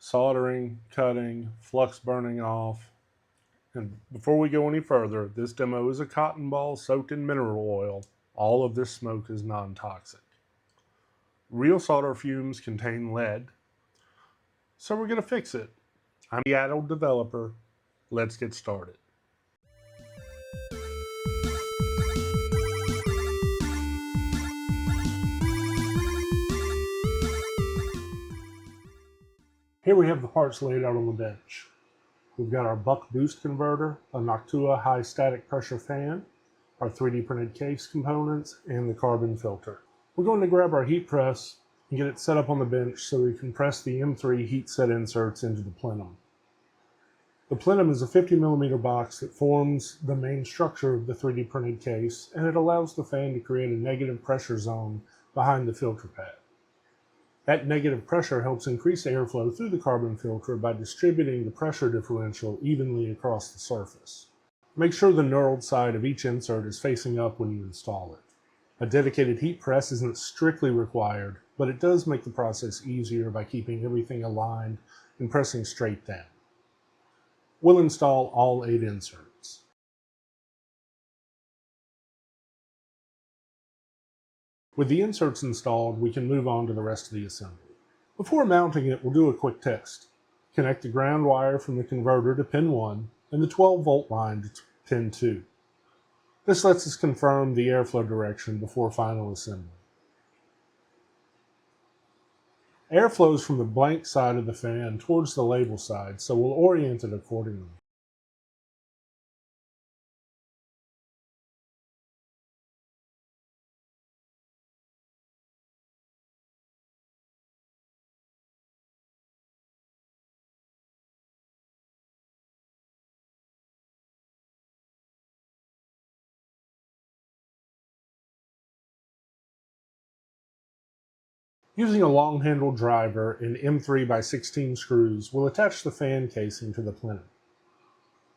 soldering, cutting, flux burning off. And before we go any further, this demo is a cotton ball soaked in mineral oil. All of this smoke is non-toxic. Real solder fumes contain lead, so we're going to fix it. I'm the adult developer. Let's get started. Here we have the parts laid out on the bench. We've got our buck boost converter, a Noctua high static pressure fan, our 3D printed case components, and the carbon filter. We're going to grab our heat press and get it set up on the bench so we can press the M3 heat set inserts into the plenum. The plenum is a 50mm box that forms the main structure of the 3D printed case, and it allows the fan to create a negative pressure zone behind the filter pad. That negative pressure helps increase airflow through the carbon filter by distributing the pressure differential evenly across the surface. Make sure the knurled side of each insert is facing up when you install it. A dedicated heat press isn't strictly required, but it does make the process easier by keeping everything aligned and pressing straight down. We'll install all 8 inserts. With the inserts installed, we can move on to the rest of the assembly. Before mounting it, we'll do a quick test. Connect the ground wire from the converter to pin 1 and the 12-volt line to pin 2. This lets us confirm the airflow direction before final assembly. Air flows from the blank side of the fan towards the label side, so we'll orient it accordingly. Using a long-handled driver and M3x16 screws, we'll attach the fan casing to the plenum.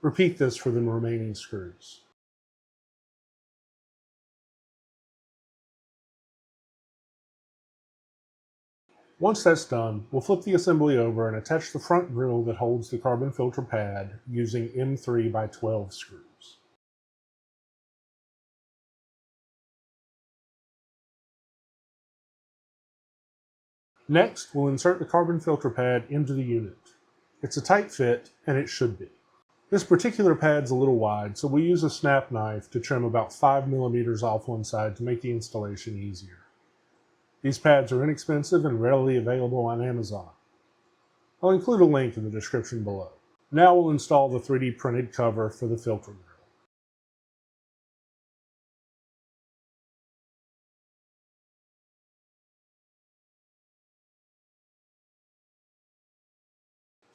Repeat this for the remaining screws. Once that's done, we'll flip the assembly over and attach the front grill that holds the carbon filter pad using M3x12 screws. Next, we'll insert the carbon filter pad into the unit. It's a tight fit, and it should be. This particular pad's a little wide, so we use a snap knife to trim about 5mm off one side to make the installation easier. These pads are inexpensive and readily available on Amazon. I'll include a link in the description below. Now we'll install the 3D printed cover for the filter grill.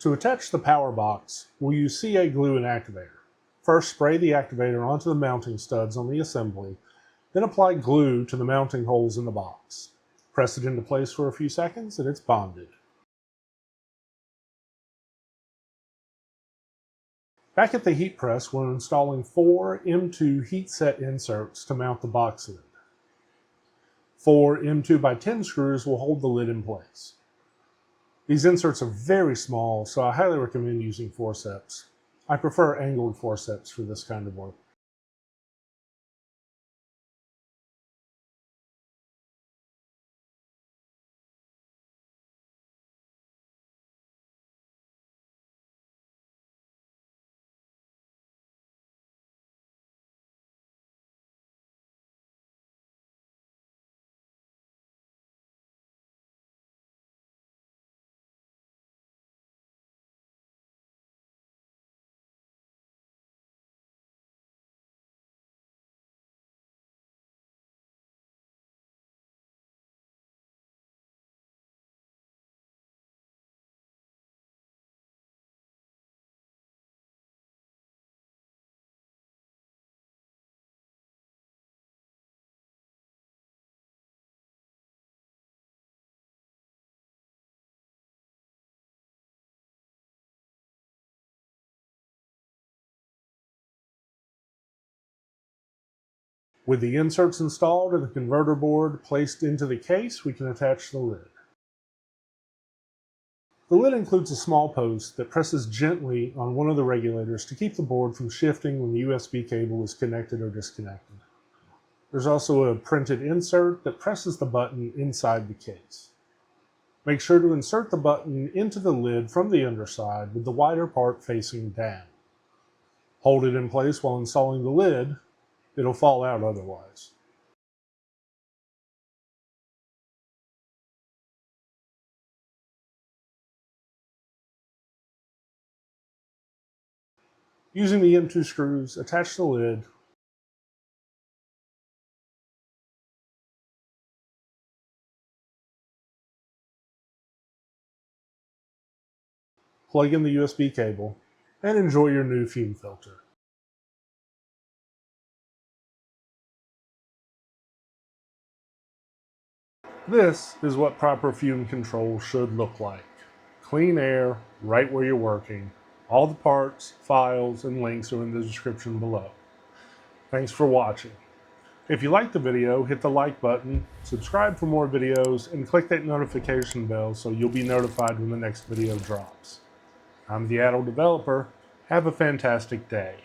To attach the power box, we'll use CA glue and activator. First, spray the activator onto the mounting studs on the assembly, then apply glue to the mounting holes in the box. Press it into place for a few seconds and it's bonded. Back at the heat press, we're installing 4 M2 heat set inserts to mount the box lid. 4 M2x10 screws will hold the lid in place. These inserts are very small, so I highly recommend using forceps. I prefer angled forceps for this kind of work. With the inserts installed and the converter board placed into the case, we can attach the lid. The lid includes a small post that presses gently on one of the regulators to keep the board from shifting when the USB cable is connected or disconnected. There's also a printed insert that presses the button inside the case. Make sure to insert the button into the lid from the underside with the wider part facing down. Hold it in place while installing the lid. It'll fall out otherwise. Using the M2 screws, attach the lid, plug in the USB cable, and enjoy your new fume filter. This is what proper fume control should look like. Clean air right where you're working. All the parts, files, and links are in the description below. Thanks for watching. If you liked the video, hit the like button, subscribe for more videos, and click that notification bell so you'll be notified when the next video drops. I'm the Adult Developer. Have a fantastic day.